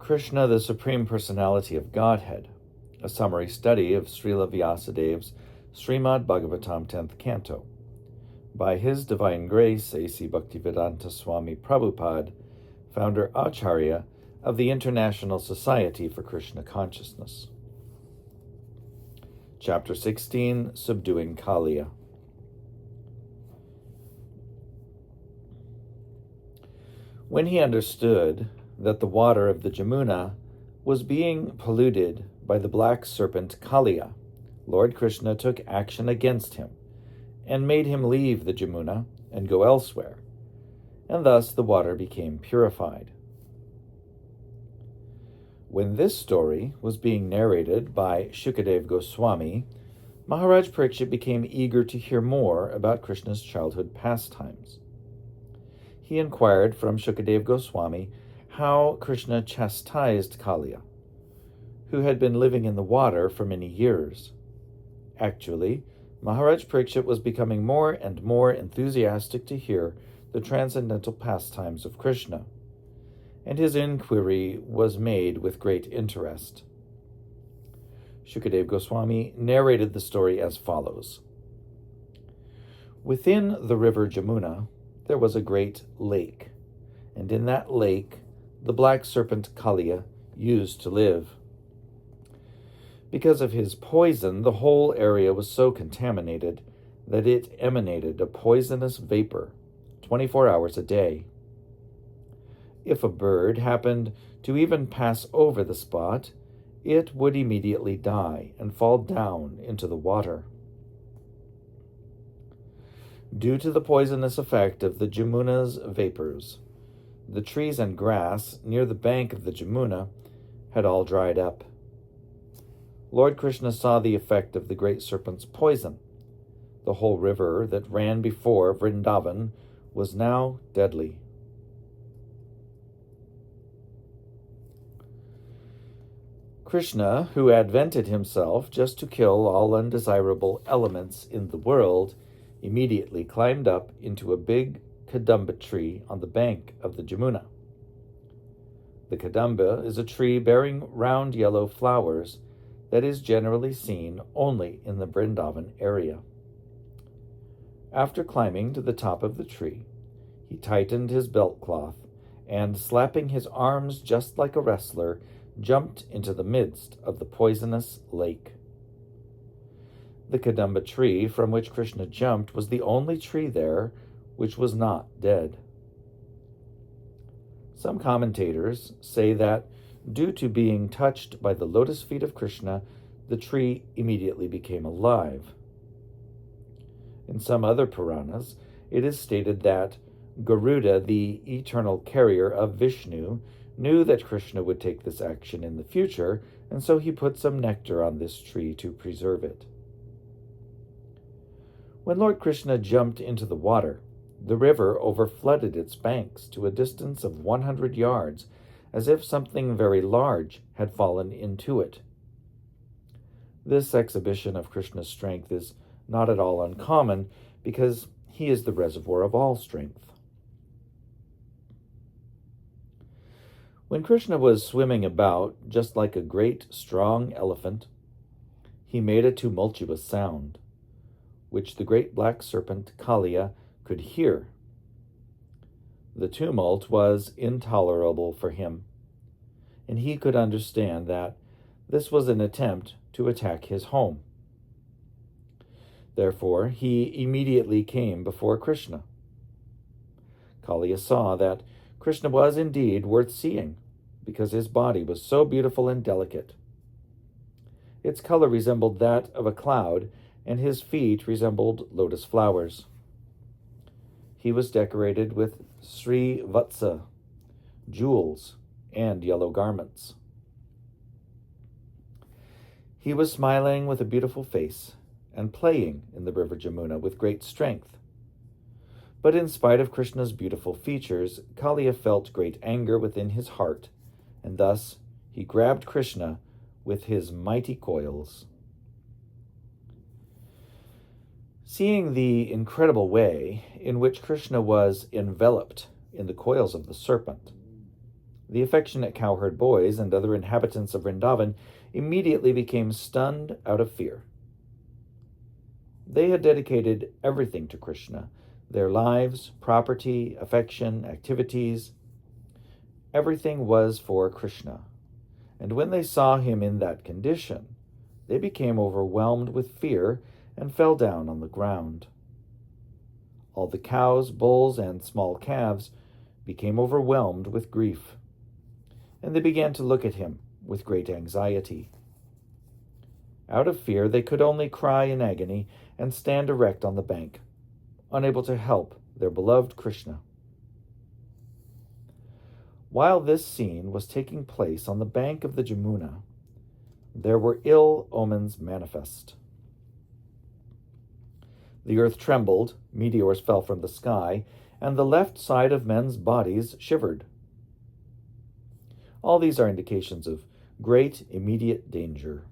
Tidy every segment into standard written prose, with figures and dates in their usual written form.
Krishna, the Supreme Personality of Godhead, a summary study of Srila Vyasadev's Srimad Bhagavatam 10th Canto. By His Divine Grace, A.C. Bhaktivedanta Swami Prabhupada, founder Acharya of the International Society for Krishna Consciousness. Chapter 16, Subduing Kaliya. When he understood that the water of the Jamuna was being polluted by the black serpent Kaliya, Lord Krishna took action against him and made him leave the Jamuna and go elsewhere, and thus the water became purified. When this story was being narrated by Shukadev Goswami, Maharaj Parikshit became eager to hear more about Krishna's childhood pastimes. He inquired from Shukadev Goswami how Krishna chastised Kaliya, who had been living in the water for many years. Actually, Maharaj Parikshit was becoming more and more enthusiastic to hear the transcendental pastimes of Krishna, and his inquiry was made with great interest. Shukadev Goswami narrated the story as follows. Within the river Jamuna, there was a great lake, and in that lake the black serpent Kaliya used to live. Because of his poison, the whole area was so contaminated that it emanated a poisonous vapor 24 hours a day. If a bird happened to even pass over the spot, it would immediately die and fall down into the water. Due to the poisonous effect of the Jamuna's vapors, the trees and grass near the bank of the Jamuna had all dried up. Lord Krishna saw the effect of the great serpent's poison. The whole river that ran before Vrindavan was now deadly. Krishna, who advented himself just to kill all undesirable elements in the world, immediately climbed up into a big kadamba tree on the bank of the Jamuna. The kadamba is a tree bearing round yellow flowers that is generally seen only in the Vrindavan area. After climbing to the top of the tree, he tightened his belt cloth and, slapping his arms just like a wrestler, jumped into the midst of the poisonous lake. The kadamba tree from which Krishna jumped was the only tree there which was not dead. Some commentators say that, due to being touched by the lotus feet of Krishna, the tree immediately became alive. In some other Puranas, it is stated that Garuda, the eternal carrier of Vishnu, knew that Krishna would take this action in the future, and so he put some nectar on this tree to preserve it. When Lord Krishna jumped into the water, the river overflooded its banks to a distance of 100 yards, as if something very large had fallen into it. This exhibition of Krishna's strength is not at all uncommon, because he is the reservoir of all strength. When Krishna was swimming about, just like a great, strong elephant, he made a tumultuous sound, which the great black serpent Kaliya could hear. The tumult was intolerable for him, and he could understand that this was an attempt to attack his home. Therefore, he immediately came before Krishna. Kaliya saw that Krishna was indeed worth seeing, because his body was so beautiful and delicate. Its color resembled that of a cloud, and his feet resembled lotus flowers. He was decorated with Sri Vatsa, jewels, and yellow garments. He was smiling with a beautiful face and playing in the river Jamuna with great strength. But in spite of Krishna's beautiful features, Kaliya felt great anger within his heart, and thus he grabbed Krishna with his mighty coils. Seeing the incredible way in which Krishna was enveloped in the coils of the serpent, The affectionate cowherd boys and other inhabitants of Vrindavan immediately became stunned out of fear. They had dedicated everything to Krishna, their lives, property, affection, activities. Everything was for Krishna. And when they saw him in that condition, they became overwhelmed with fear and fell down on the ground. All the cows, bulls, and small calves became overwhelmed with grief, and they began to look at him with great anxiety. Out of fear, they could only cry in agony and stand erect on the bank, unable to help their beloved Krishna. While this scene was taking place on the bank of the Jamuna, there were ill omens manifest. The earth trembled, meteors fell from the sky, and the left side of men's bodies shivered. All these are indications of great immediate danger.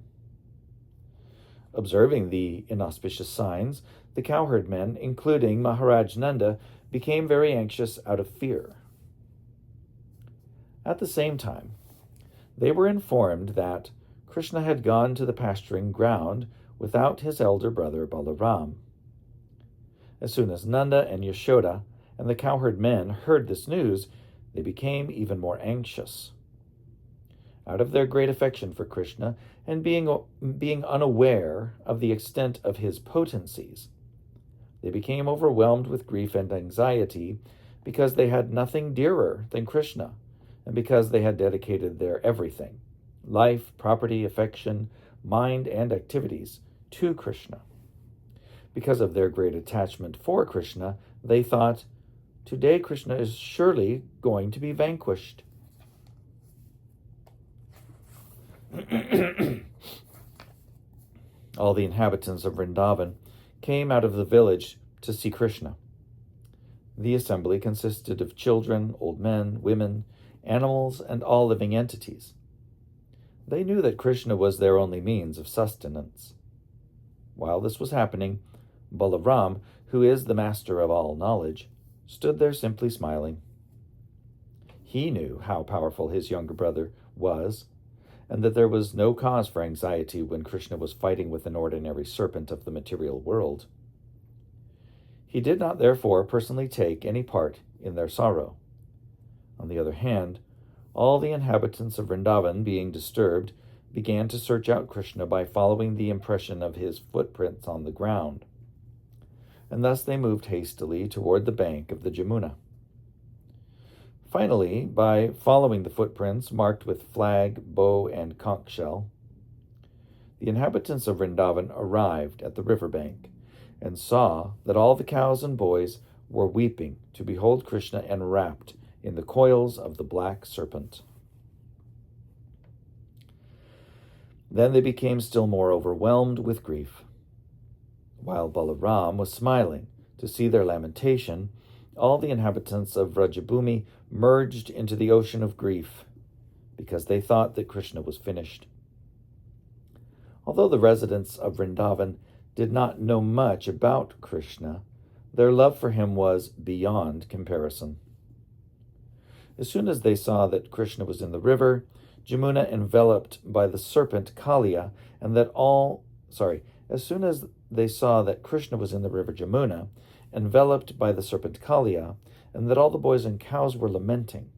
Observing the inauspicious signs, the cowherd men, including Maharaj Nanda, became very anxious out of fear. At the same time, they were informed that Krishna had gone to the pasturing ground without his elder brother Balaram. As soon as Nanda and Yashoda and the cowherd men heard this news, they became even more anxious. Out of their great affection for Krishna and being unaware of the extent of his potencies, they became overwhelmed with grief and anxiety because they had nothing dearer than Krishna, and because they had dedicated their everything, life, property, affection, mind, and activities, to Krishna. Because of their great attachment for Krishna, they thought, "Today Krishna is surely going to be vanquished." All the inhabitants of Vrindavan came out of the village to see Krishna. The assembly consisted of children, old men, women, animals, and all living entities. They knew that Krishna was their only means of sustenance. While this was happening, Balaram, who is the master of all knowledge, stood there simply smiling. He knew how powerful his younger brother was, and that there was no cause for anxiety when Krishna was fighting with an ordinary serpent of the material world. He did not therefore personally take any part in their sorrow. On the other hand, all the inhabitants of Vrindavan, being disturbed, began to search out Krishna by following the impression of his footprints on the ground. And thus they moved hastily toward the bank of the Jamuna. Finally, by following the footprints marked with flag, bow, and conch shell, the inhabitants of Vrindavan arrived at the river bank and saw that all the cows and boys were weeping to behold Krishna enwrapped in the coils of the black serpent. Then they became still more overwhelmed with grief. While Balaram was smiling to see their lamentation, all the inhabitants of Vrajabhumi merged into the ocean of grief, because they thought that Krishna was finished. Although the residents of Vrindavan did not know much about Krishna, their love for him was beyond comparison. As soon as they saw that Krishna was in the river, Jamuna enveloped by the serpent Kaliya, as soon as they saw that Krishna was in the river Jamuna, enveloped by the serpent Kaliya, and that all the boys and cows were lamenting,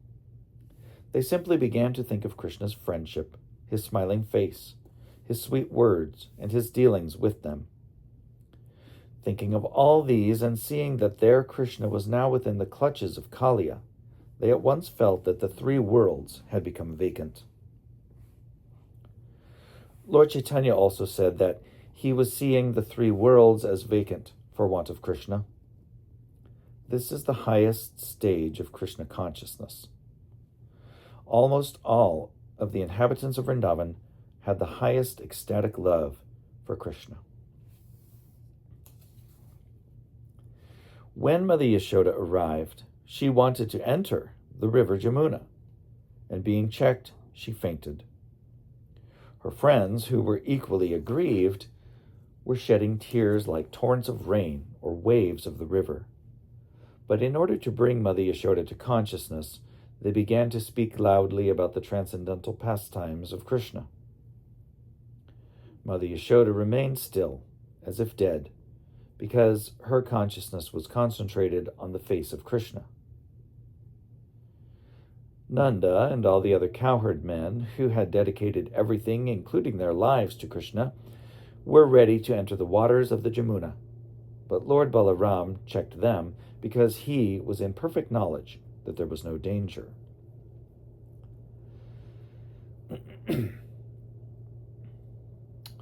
they simply began to think of Krishna's friendship, his smiling face, his sweet words, and his dealings with them. Thinking of all these and seeing that their Krishna was now within the clutches of Kaliya, they at once felt that the three worlds had become vacant. Lord Chaitanya also said that he was seeing the three worlds as vacant for want of Krishna. This is the highest stage of Krishna consciousness. Almost all of the inhabitants of Vrindavan had the highest ecstatic love for Krishna. When Mother Yashoda arrived, she wanted to enter the river Jamuna, and being checked, she fainted. Her friends, who were equally aggrieved, were shedding tears like torrents of rain or waves of the river. But in order to bring Mother Yashoda to consciousness, They began to speak loudly about the transcendental pastimes of Krishna. Mother Yashoda remained still, as if dead, because her consciousness was concentrated on the face of Krishna. Nanda and all the other cowherd men, who had dedicated everything, including their lives, to Krishna, were ready to enter the waters of the Jamuna. But Lord Balaram checked them because he was in perfect knowledge that there was no danger.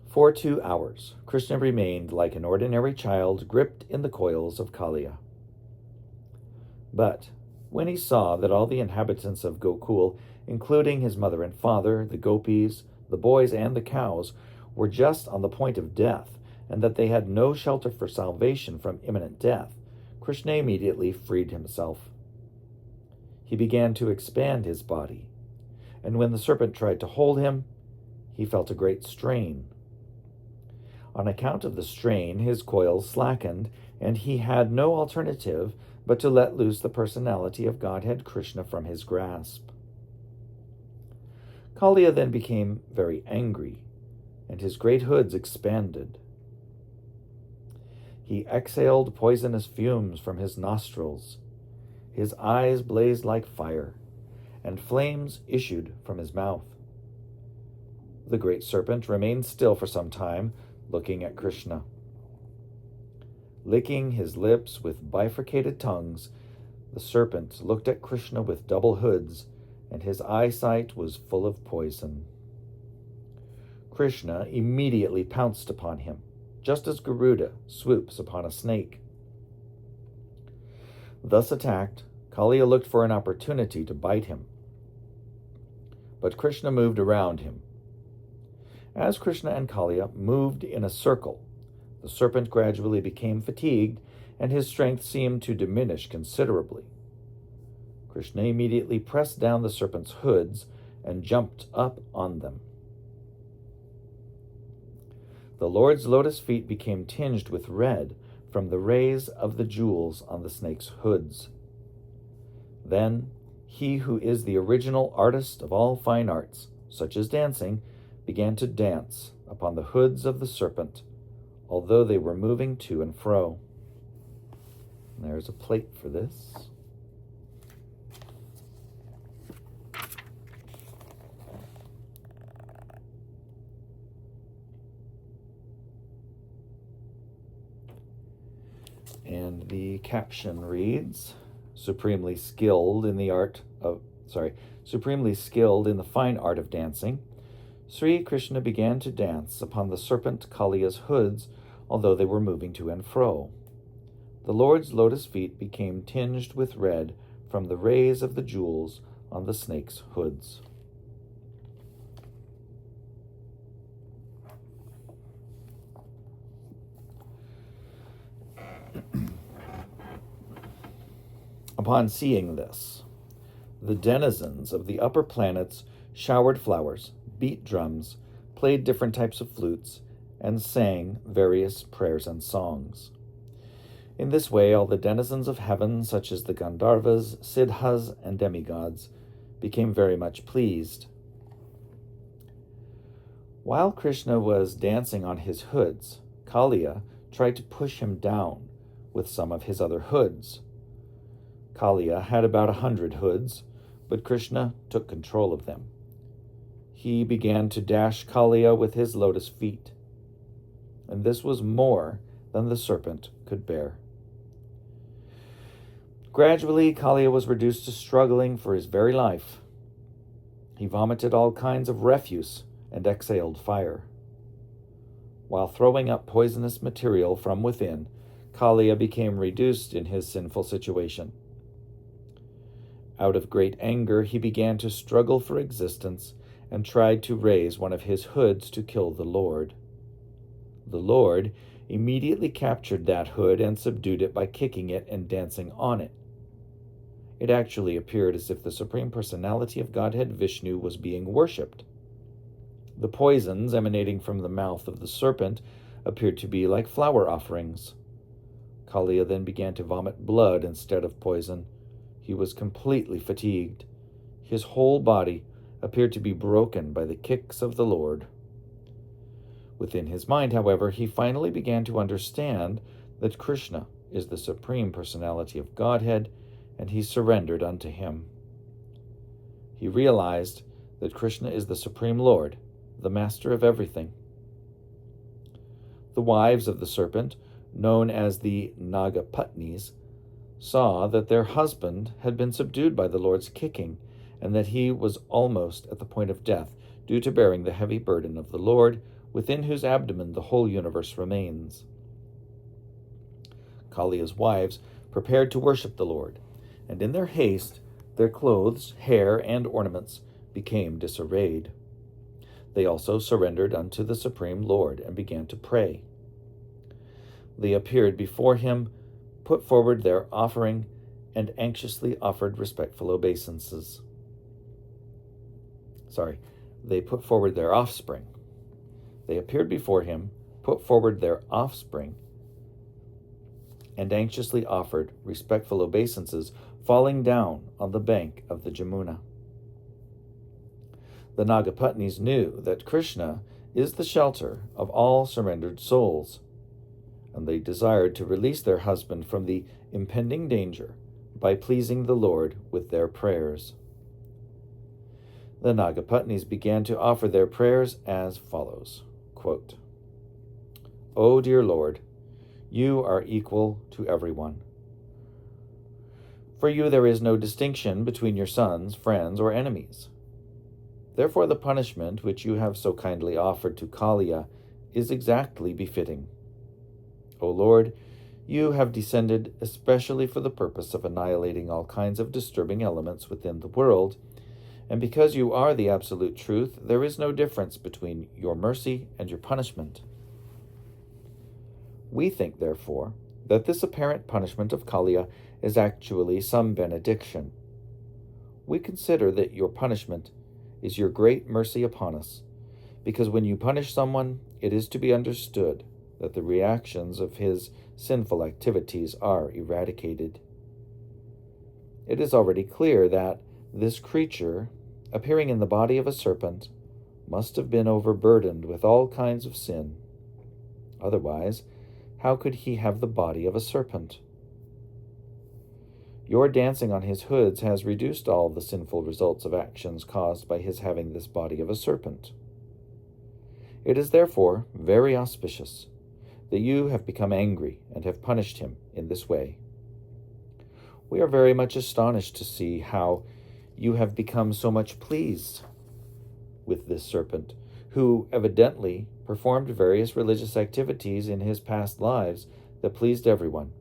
For 2 hours, Krishna remained like an ordinary child gripped in the coils of Kaliya. But when he saw that all the inhabitants of Gokul, including his mother and father, the gopis, the boys, and the cows, were just on the point of death, and that they had no shelter for salvation from imminent death, Krishna immediately freed himself. He began to expand his body, and when the serpent tried to hold him, he felt a great strain. On account of the strain, his coils slackened, and he had no alternative but to let loose the personality of Godhead Krishna from his grasp. Kaliya then became very angry, and his great hoods expanded. He exhaled poisonous fumes from his nostrils. His eyes blazed like fire, and flames issued from his mouth. The great serpent remained still for some time, looking at Krishna. Licking his lips with bifurcated tongues, the serpent looked at Krishna with double hoods, and his eyesight was full of poison. Krishna immediately pounced upon him, just as Garuda swoops upon a snake. Thus attacked, Kaliya looked for an opportunity to bite him. But Krishna moved around him. As Krishna and Kaliya moved in a circle, the serpent gradually became fatigued, and his strength seemed to diminish considerably. Krishna immediately pressed down the serpent's hoods and jumped up on them. The Lord's lotus feet became tinged with red from the rays of the jewels on the snake's hoods. Then he who is the original artist of all fine arts, such as dancing, began to dance upon the hoods of the serpent, although they were moving to and fro. And there's a plate for this. And the caption reads, supremely skilled in the fine art of dancing, Sri Krishna began to dance upon the serpent Kaliya's hoods, although they were moving to and fro. The Lord's lotus feet became tinged with red from the rays of the jewels on the snake's hoods. Upon seeing this, the denizens of the upper planets showered flowers, beat drums, played different types of flutes, and sang various prayers and songs. In this way, all the denizens of heaven, such as the Gandharvas, Siddhas, and demigods, became very much pleased. While Krishna was dancing on his hoods, Kaliya tried to push him down with some of his other hoods. Kaliya had about 100 hoods, but Krishna took control of them. He began to dash Kaliya with his lotus feet, and this was more than the serpent could bear. Gradually, Kaliya was reduced to struggling for his very life. He vomited all kinds of refuse and exhaled fire. While throwing up poisonous material from within, Kaliya became reduced in his sinful situation. Out of great anger, he began to struggle for existence and tried to raise one of his hoods to kill the Lord. The Lord immediately captured that hood and subdued it by kicking it and dancing on it. It actually appeared as if the Supreme Personality of Godhead Vishnu was being worshipped. The poisons emanating from the mouth of the serpent appeared to be like flower offerings. Kaliya then began to vomit blood instead of poison. He was completely fatigued, his whole body appeared to be broken by the kicks of the Lord. Within his mind, however, he finally began to understand that Krishna is the Supreme Personality of Godhead, and he surrendered unto him. He realized that Krishna is the Supreme Lord, the Master of everything. The wives of the serpent, known as the Nagapatnis, saw that their husband had been subdued by the Lord's kicking, and that he was almost at the point of death, due to bearing the heavy burden of the Lord, within whose abdomen the whole universe remains. Kaliya's wives prepared to worship the Lord, and in their haste, their clothes, hair, and ornaments became disarrayed. They also surrendered unto the Supreme Lord and began to pray. They appeared before him, put forward their offering, and anxiously offered respectful obeisances. They put forward their offspring. They appeared before him, put forward their offspring, and anxiously offered respectful obeisances, falling down on the bank of the Jamuna. The Nagapatnis knew that Krishna is the shelter of all surrendered souls, and they desired to release their husband from the impending danger by pleasing the Lord with their prayers. The Nagapatnis began to offer their prayers as follows, quote, "O dear Lord, you are equal to everyone. For you there is no distinction between your sons, friends, or enemies. Therefore the punishment which you have so kindly offered to Kaliya is exactly befitting. O Lord, you have descended especially for the purpose of annihilating all kinds of disturbing elements within the world, and because you are the absolute truth, there is no difference between your mercy and your punishment. We think, therefore, that this apparent punishment of Kaliya is actually some benediction. We consider that your punishment is your great mercy upon us, because when you punish someone, it is to be understood that the reactions of his sinful activities are eradicated. It is already clear that this creature, appearing in the body of a serpent, must have been overburdened with all kinds of sin. Otherwise, how could he have the body of a serpent? Your dancing on his hoods has reduced all the sinful results of actions caused by his having this body of a serpent. It is therefore very auspicious that you have become angry and have punished him in this way. We are very much astonished to see how you have become so much pleased with this serpent, who evidently performed various religious activities in his past lives that pleased everyone.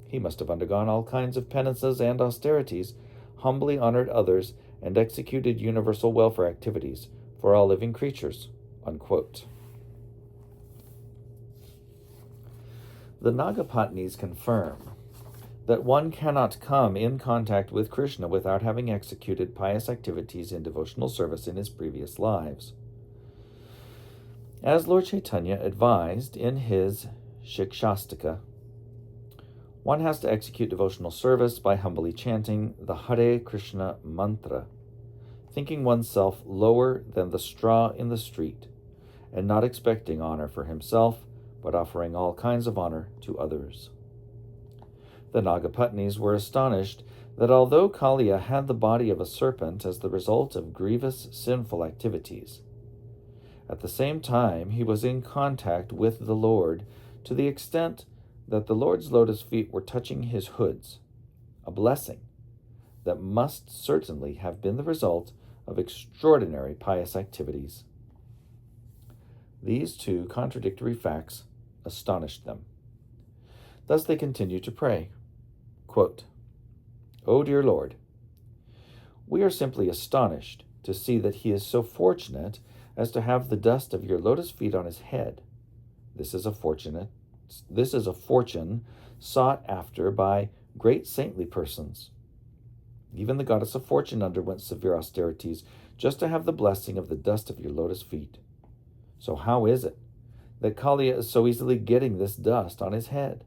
He must have undergone all kinds of penances and austerities, humbly honored others, and executed universal welfare activities for all living creatures." Unquote. The Nagapatnis confirm that one cannot come in contact with Krishna without having executed pious activities in devotional service in his previous lives. As Lord Chaitanya advised in his Shikshastika, one has to execute devotional service by humbly chanting the Hare Krishna mantra, thinking oneself lower than the straw in the street, and not expecting honor for himself, but offering all kinds of honor to others. The Nagapatnis were astonished that although Kaliya had the body of a serpent as the result of grievous sinful activities, at the same time he was in contact with the Lord to the extent that the Lord's lotus feet were touching his hoods, a blessing that must certainly have been the result of extraordinary pious activities. These two contradictory facts astonished them. Thus they continued to pray, quote, "O dear Lord, we are simply astonished to see that he is so fortunate as to have the dust of your lotus feet on his head. This is a fortune sought after by great saintly persons. Even the goddess of fortune underwent severe austerities just to have the blessing of the dust of your lotus feet. So how is it that Kaliya is so easily getting this dust on his head?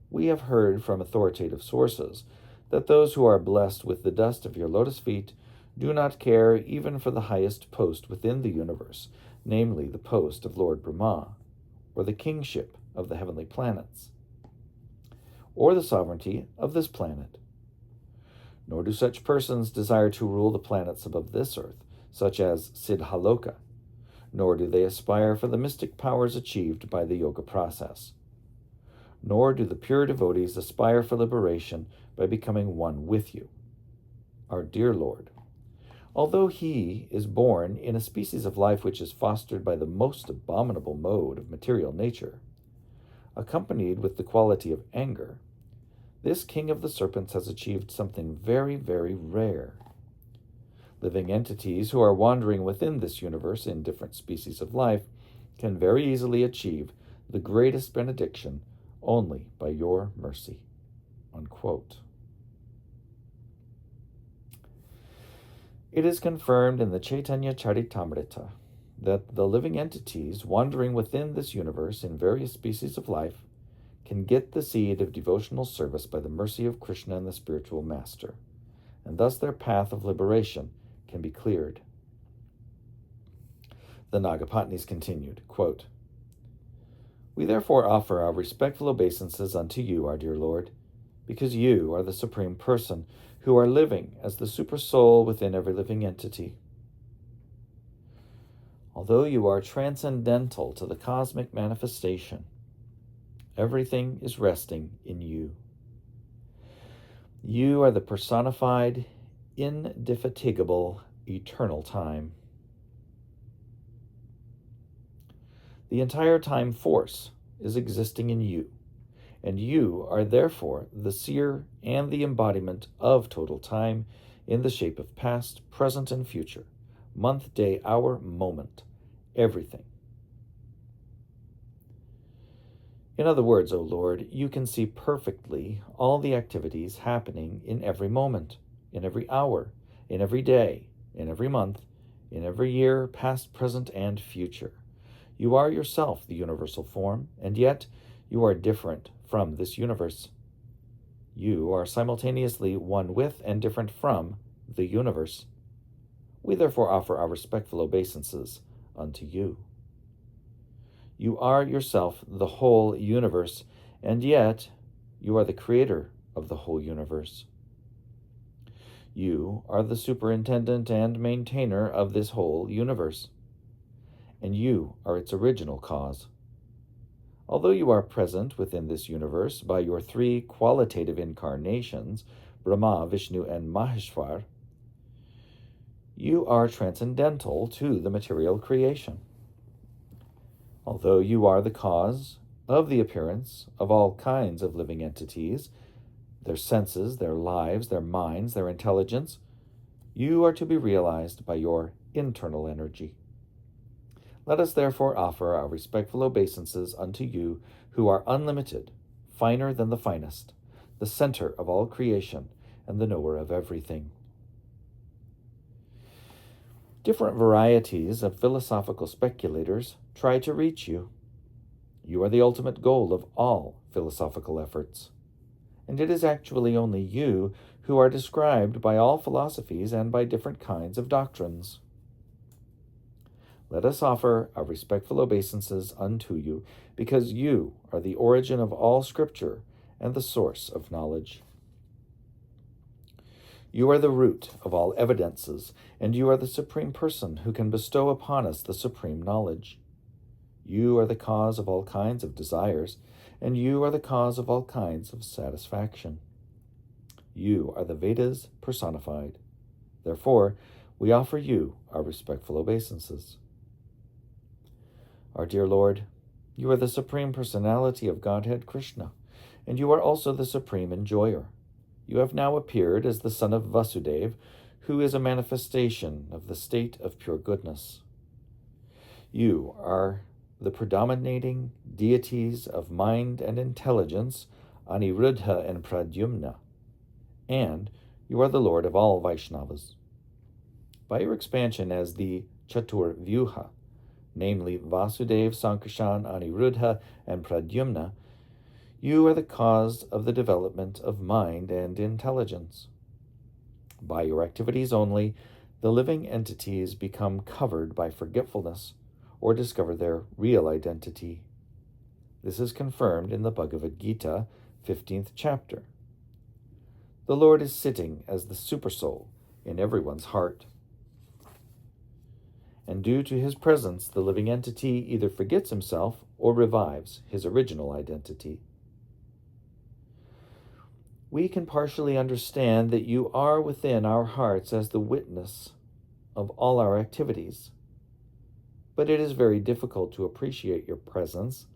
We have heard from authoritative sources that those who are blessed with the dust of your lotus feet do not care even for the highest post within the universe, namely the post of Lord Brahma, or the kingship of the heavenly planets, or the sovereignty of this planet. Nor do such persons desire to rule the planets above this earth, such as Siddhaloka, nor do they aspire for the mystic powers achieved by the yoga process. Nor do the pure devotees aspire for liberation by becoming one with you, our dear Lord. Although he is born in a species of life which is fostered by the most abominable mode of material nature, accompanied with the quality of anger, this king of the serpents has achieved something very, very rare. Living entities who are wandering within this universe in different species of life can very easily achieve the greatest benediction only by your mercy." Unquote. It is confirmed in the Chaitanya Charitamrita that the living entities wandering within this universe in various species of life can get the seed of devotional service by the mercy of Krishna and the spiritual master, and thus their path of liberation can be cleared. The Nagapatnis continued, quote, "We therefore offer our respectful obeisances unto you, our dear Lord, because you are the Supreme Person, who are living as the super soul within every living entity. Although you are transcendental to the cosmic manifestation, everything is resting in you. You are the personified, indefatigable, eternal time. The entire time force is existing in you, and you are therefore the seer and the embodiment of total time in the shape of past, present, and future, month, day, hour, moment, everything. In other words, O Lord, you can see perfectly all the activities happening in every moment, in every hour, in every day, in every month, in every year, past, present, and future. You are yourself the universal form, and yet you are different from this universe. You are simultaneously one with and different from the universe. We therefore offer our respectful obeisances unto you. You are yourself the whole universe, and yet you are the creator of the whole universe. You are the superintendent and maintainer of this whole universe, and you are its original cause. Although you are present within this universe by your three qualitative incarnations, Brahma, Vishnu, and Maheshwar, you are transcendental to the material creation. Although you are the cause of the appearance of all kinds of living entities, their senses, their lives, their minds, their intelligence, you are to be realized by your internal energy. Let us therefore offer our respectful obeisances unto you, who are unlimited, finer than the finest, the center of all creation, and the knower of everything. Different varieties of philosophical speculators try to reach you. You are the ultimate goal of all philosophical efforts, and it is actually only you who are described by all philosophies and by different kinds of doctrines. Let us offer our respectful obeisances unto you, because you are the origin of all Scripture and the source of knowledge. You are the root of all evidences, and you are the Supreme Person who can bestow upon us the supreme knowledge. You are the cause of all kinds of desires, and you are the cause of all kinds of satisfaction. You are the Vedas personified. Therefore, we offer you our respectful obeisances. Our dear Lord, you are the Supreme Personality of Godhead, Krishna, and you are also the Supreme Enjoyer. You have now appeared as the son of Vasudeva, who is a manifestation of the state of pure goodness. You are the predominating deities of mind and intelligence, Aniruddha and Pradyumna, and you are the Lord of all Vaishnavas. By your expansion as the Chatur Vyuha, namely Vasudeva, Sankarshan, Aniruddha, and Pradyumna, you are the cause of the development of mind and intelligence. By your activities only, the living entities become covered by forgetfulness or discover their real identity. This is confirmed in the Bhagavad Gita, 15th chapter. The Lord is sitting as the Supersoul in everyone's heart. And due to his presence, the living entity either forgets himself or revives his original identity. We can partially understand that you are within our hearts as the witness of all our activities, but it is very difficult to appreciate your presence,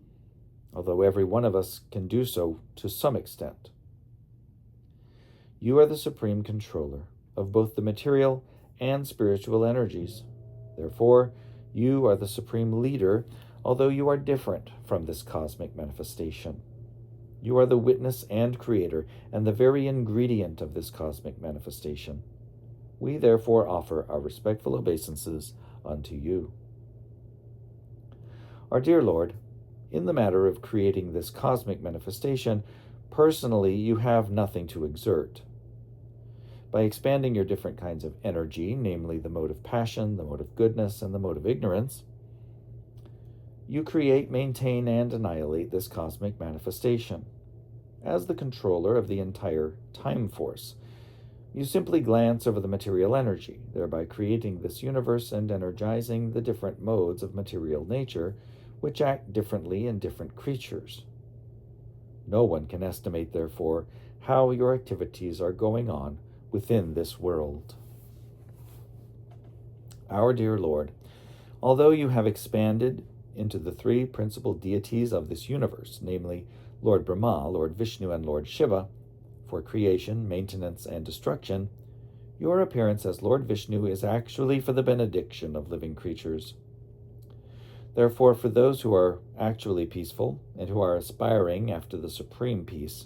although every one of us can do so to some extent. You are the supreme controller of both the material and spiritual energies. Therefore, you are the supreme leader, although you are different from this cosmic manifestation. You are the witness and creator, and the very ingredient of this cosmic manifestation. We therefore offer our respectful obeisances unto you. Our dear Lord, in the matter of creating this cosmic manifestation, personally you have nothing to exert. By expanding your different kinds of energy, namely the mode of passion, the mode of goodness, and the mode of ignorance, you create, maintain, and annihilate this cosmic manifestation. As the controller of the entire time force, you simply glance over the material energy, thereby creating this universe and energizing the different modes of material nature, which act differently in different creatures. No one can estimate, therefore, how your activities are going on within this world. Our dear Lord, although you have expanded into the three principal deities of this universe, namely Lord Brahma, Lord Vishnu, and Lord Shiva, for creation, maintenance, and destruction, your appearance as Lord Vishnu is actually for the benediction of living creatures. Therefore, for those who are actually peaceful and who are aspiring after the supreme peace,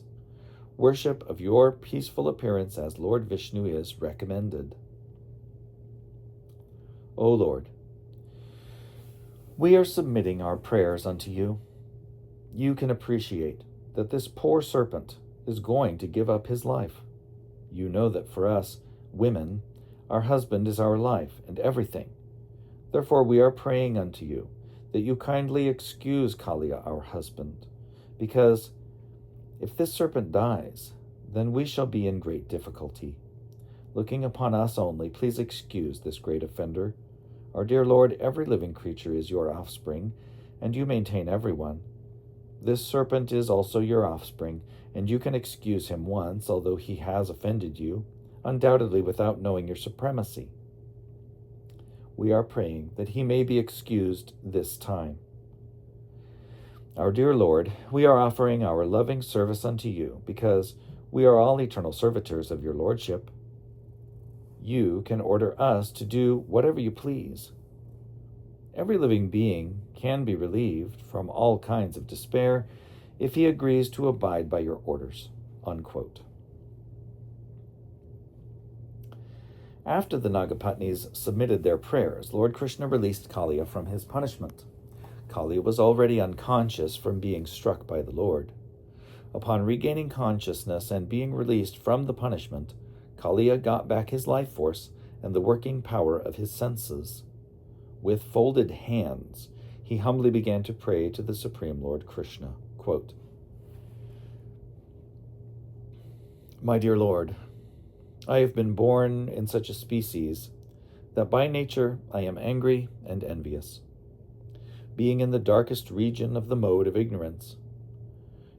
worship of your peaceful appearance as Lord Vishnu is recommended. O Lord, we are submitting our prayers unto you. You can appreciate that this poor serpent is going to give up his life. You know that for us, women, our husband is our life and everything. Therefore we are praying unto you that you kindly excuse Kaliya, our husband, because if this serpent dies, then we shall be in great difficulty. Looking upon us only, please excuse this great offender. Our dear Lord, every living creature is your offspring, and you maintain everyone. This serpent is also your offspring, and you can excuse him once, although he has offended you, undoubtedly without knowing your supremacy. We are praying that he may be excused this time. Our dear Lord, we are offering our loving service unto you, because we are all eternal servitors of your lordship. You can order us to do whatever you please. Every living being can be relieved from all kinds of despair if he agrees to abide by your orders." Unquote. After the Nagapatnis submitted their prayers, Lord Krishna released Kaliya from his punishment. Kaliya was already unconscious from being struck by the Lord. Upon regaining consciousness and being released from the punishment, Kaliya got back his life force and the working power of his senses. With folded hands, he humbly began to pray to the Supreme Lord Krishna. Quote, "My dear Lord, I have been born in such a species that by nature I am angry and envious, being in the darkest region of the mode of ignorance.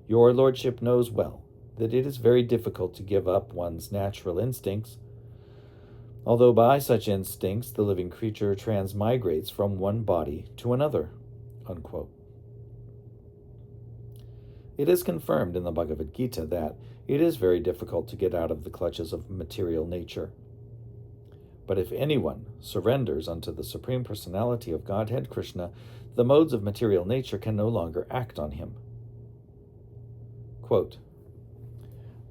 Your lordship knows well that it is very difficult to give up one's natural instincts, although by such instincts the living creature transmigrates from one body to another." Unquote. It is confirmed in the Bhagavad Gita that it is very difficult to get out of the clutches of material nature. But if anyone surrenders unto the Supreme Personality of Godhead Krishna, the modes of material nature can no longer act on him. Quote,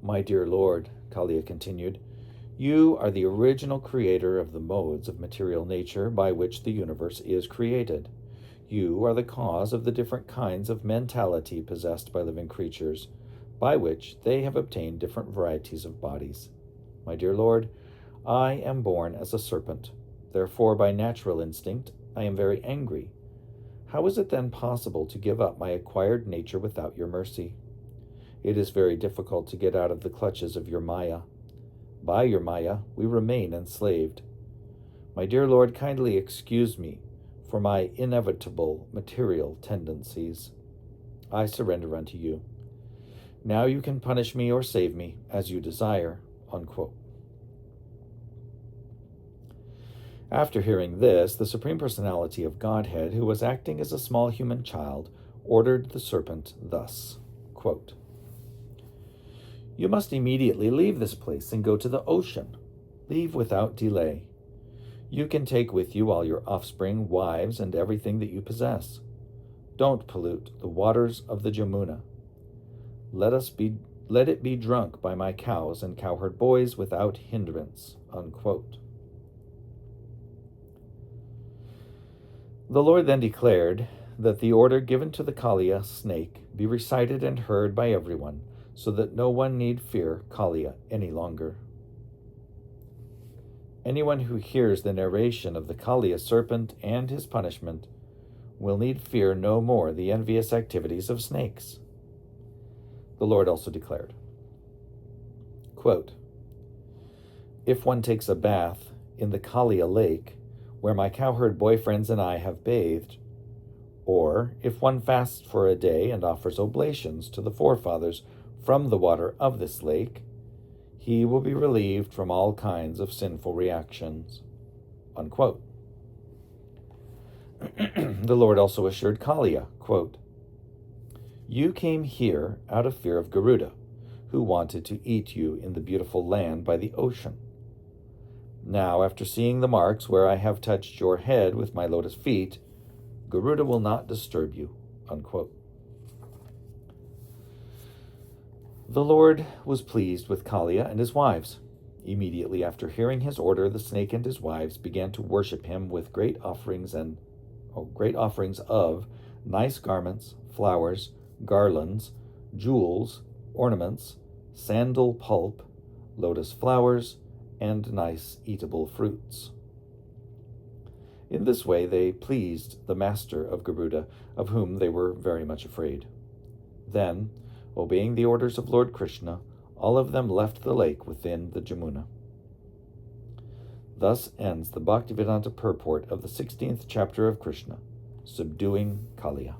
"My dear Lord," Kaliya continued, "you are the original creator of the modes of material nature by which the universe is created. You are the cause of the different kinds of mentality possessed by living creatures, by which they have obtained different varieties of bodies. My dear Lord, I am born as a serpent. Therefore, by natural instinct, I am very angry. How is it then possible to give up my acquired nature without your mercy? It is very difficult to get out of the clutches of your Maya. By your Maya, we remain enslaved. My dear Lord, kindly excuse me for my inevitable material tendencies. I surrender unto you. Now you can punish me or save me as you desire." Unquote. After hearing this, the Supreme Personality of Godhead, who was acting as a small human child, ordered the serpent thus, quote, "You must immediately leave this place and go to the ocean. Leave without delay. You can take with you all your offspring, wives, and everything that you possess. Don't pollute the waters of the Jamuna. Let it be drunk by my cows and cowherd boys without hindrance." Unquote. The Lord then declared that the order given to the Kaliya snake be recited and heard by everyone, so that no one need fear Kaliya any longer. Anyone who hears the narration of the Kaliya serpent and his punishment will need fear no more the envious activities of snakes. The Lord also declared, quote, "If one takes a bath in the Kaliya lake, where my cowherd boyfriends and I have bathed, or if one fasts for a day and offers oblations to the forefathers from the water of this lake, he will be relieved from all kinds of sinful reactions." Unquote. The Lord also assured Kaliya, quote, "You came here out of fear of Garuda, who wanted to eat you in the beautiful land by the ocean. Now, after seeing the marks where I have touched your head with my lotus feet, Garuda will not disturb you." Unquote. The Lord was pleased with Kaliya and his wives. Immediately after hearing his order, the snake and his wives began to worship him with great offerings of nice garments, flowers, garlands, jewels, ornaments, sandal pulp, lotus flowers, and nice eatable fruits. In this way they pleased the master of Garuda, of whom they were very much afraid. Then, obeying the orders of Lord Krishna, all of them left the lake within the Jamuna. Thus ends the Bhaktivedanta purport of the 16th chapter of Krishna, Subduing Kaliya.